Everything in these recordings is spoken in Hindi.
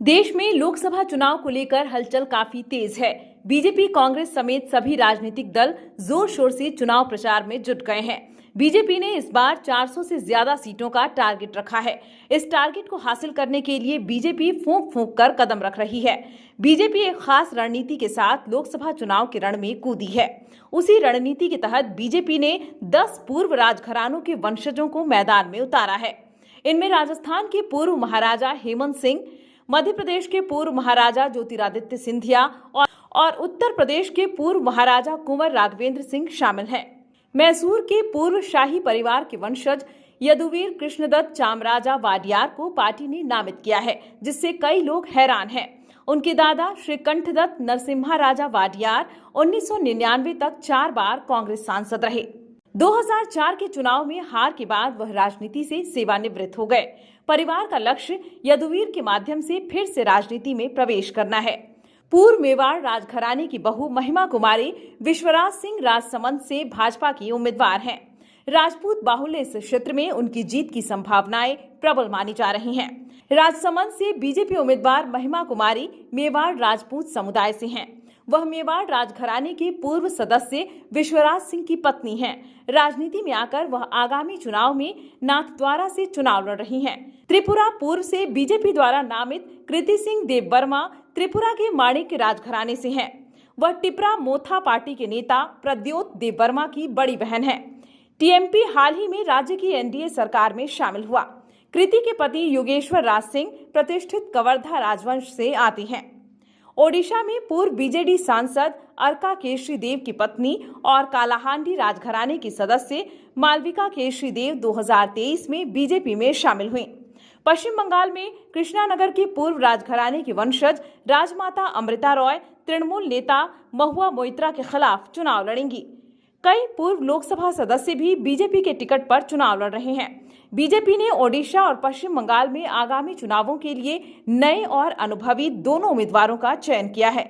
देश में लोकसभा चुनाव को लेकर हलचल काफी तेज है। बीजेपी, कांग्रेस समेत सभी राजनीतिक दल जोर शोर से चुनाव प्रचार में जुट गए हैं। बीजेपी ने इस बार 400 से ज्यादा सीटों का टारगेट रखा है। इस टारगेट को हासिल करने के लिए बीजेपी फूंक फूंक कर कदम रख रही है। बीजेपी एक खास रणनीति के साथ लोकसभा चुनाव के रण में कूदी है। उसी रणनीति के तहत बीजेपी ने 10 पूर्व राजघरानों के वंशजों को मैदान में उतारा है। इनमें राजस्थान के पूर्व महाराजा हेमंत सिंह, मध्य प्रदेश के पूर्व महाराजा ज्योतिरादित्य सिंधिया और उत्तर प्रदेश के पूर्व महाराजा कुंवर राघवेंद्र सिंह शामिल हैं। मैसूर के पूर्व शाही परिवार के वंशज यदुवीर कृष्णदत्त चामराजा वाडियार को पार्टी ने नामित किया है, जिससे कई लोग हैरान हैं। उनके दादा श्री कंठदत्त नरसिम्हा राजा वाडियार 1999 तक 4 बार कांग्रेस सांसद रहे। 2004 के चुनाव में हार के बाद वह राजनीति से सेवानिवृत्त हो गए। परिवार का लक्ष्य यदुवीर के माध्यम से फिर से राजनीति में प्रवेश करना है। पूर्व मेवाड़ राजघराने की बहू महिमा कुमारी विश्वराज सिंह राजसमंद से भाजपा की उम्मीदवार हैं। राजपूत बाहुल्य इस क्षेत्र में उनकी जीत की संभावनाएं प्रबल मानी जा रही हैं। राजसमंद से बीजेपी उम्मीदवार महिमा कुमारी मेवाड़ राजपूत समुदाय से हैं। वह मेवाड़ राजघराने के पूर्व सदस्य विश्वराज सिंह की पत्नी हैं। राजनीति में आकर वह आगामी चुनाव में नाथद्वारा से चुनाव लड़ रही हैं। त्रिपुरा पूर्व से बीजेपी द्वारा नामित कृति सिंह देव वर्मा त्रिपुरा के माणिक्य राजघराने से हैं। वह टिपरा मोथा पार्टी के नेता प्रद्योत देव वर्मा की बड़ी बहन है। टीएमपी हाल ही में राज्य की एनडीए सरकार में शामिल हुआ। कृति के पति योगेश्वर राज सिंह प्रतिष्ठित कवर्धा राजवंश से आते हैं। ओडिशा में पूर्व बीजेडी सांसद अर्का केशरी देव की पत्नी और कालाहांडी राजघराने की सदस्य मालविका केशरी देव 2023 में बीजेपी में शामिल हुई। पश्चिम बंगाल में कृष्णानगर के पूर्व राजघराने के वंशज राजमाता अमृता रॉय तृणमूल नेता महुआ मोइत्रा के खिलाफ चुनाव लड़ेंगी। कई पूर्व लोकसभा सदस्य भी बीजेपी के टिकट पर चुनाव लड़ रहे हैं। बीजेपी ने ओडिशा और पश्चिम बंगाल में आगामी चुनावों के लिए नए और अनुभवी दोनों उम्मीदवारों का चयन किया है।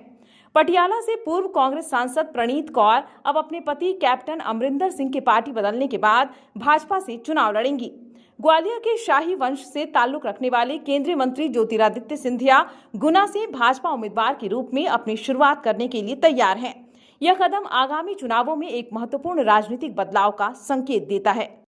पटियाला से पूर्व कांग्रेस सांसद प्रणीत कौर अब अपने पति कैप्टन अमरिंदर सिंह की पार्टी बदलने के बाद भाजपा से चुनाव लड़ेंगी। ग्वालियर के शाही वंश से ताल्लुक रखने वाले केंद्रीय मंत्री ज्योतिरादित्य सिंधिया गुना से भाजपा उम्मीदवार के रूप में अपनी शुरुआत करने के लिए तैयार हैं। यह कदम आगामी चुनावों में एक महत्वपूर्ण राजनीतिक बदलाव का संकेत देता है।